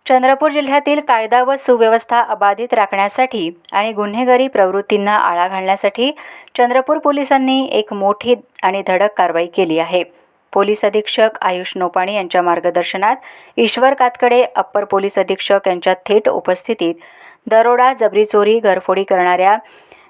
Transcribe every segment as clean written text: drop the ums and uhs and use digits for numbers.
चंद्रपूर जिल्ह्यातील कायदा व सुव्यवस्था अबाधित राखण्यासाठी आणि गुन्हेगारी प्रवृत्तींना आळा घालण्यासाठी चंद्रपूर पोलिसांनी एक मोठी आणि धडक कारवाई केली आहे. पोलीस अधीक्षक आयुष नोपाणी यांच्या मार्गदर्शनात ईश्वर कातकडे, अप्पर पोलीस अधीक्षक यांच्या थेट उपस्थितीत दरोडा, जबरी चोरी, घरफोडी करणाऱ्या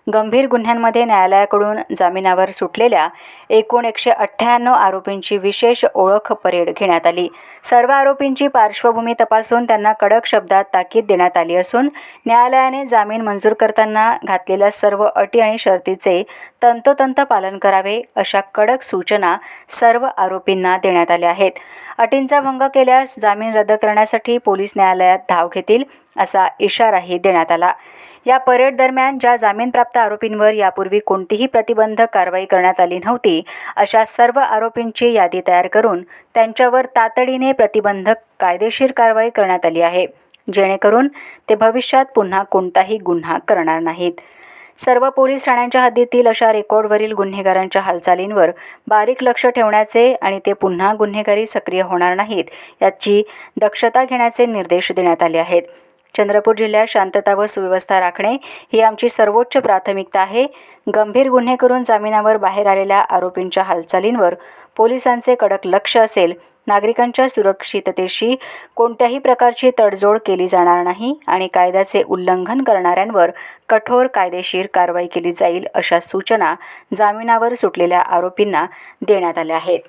गंभीर गुन्ह्यांमध्ये न्यायालयाकडून जामिनावर सुटलेल्या एकूण 198 आरोपींची विशेष ओळख परेड घेण्यात आली. सर्व आरोपींची पार्श्वभूमी तपासून त्यांना कडक शब्दात ताकीद देण्यात आली असून न्यायालयाने जामीन मंजूर करताना घातलेल्या सर्व अटी आणि शर्तीचे तंतोतंत पालन करावे अशा कडक सूचना सर्व आरोपींना देण्यात आल्या आहेत. अटींचा भंग केल्यास जामीन रद्द करण्यासाठी पोलीस न्यायालयात धाव घेतील असा इशाराही देण्यात आला. या परेड दरम्यान ज्या जामीनप्राप्त आरोपींवर यापूर्वी कोणतीही प्रतिबंधक कारवाई करण्यात आली नव्हती अशा सर्व आरोपींची यादी तयार करून त्यांच्यावर तातडीने प्रतिबंधक कायदेशीर कारवाई करण्यात आली आहे, जेणेकरून ते भविष्यात पुन्हा कोणताही गुन्हा करणार नाहीत. सर्व पोलीस ठाण्यांच्या हद्दीतील अशा रेकॉर्डवरील गुन्हेगारांच्या हालचालींवर बारीक लक्ष ठेवण्याचे आणि ते पुन्हा गुन्हेगारी सक्रिय होणार नाहीत याची दक्षता घेण्याचे निर्देश देण्यात आले आहेत. चंद्रपूर जिल्ह्यात शांतता व सुव्यवस्था राखणे ही आमची सर्वोच्च प्राथमिकता आहे. गंभीर गुन्हे करून जामिनावर बाहेर आलेल्या आरोपींच्या हालचालींवर पोलिसांचे कडक लक्ष असेल. नागरिकांच्या सुरक्षिततेशी कोणत्याही प्रकारची तडजोड केली जाणार नाही आणि कायद्याचे उल्लंघन करणाऱ्यांवर कठोर कायदेशीर कारवाई केली जाईल अशा सूचना जामिनावर सुटलेल्या आरोपींना देण्यात आल्या आहेत.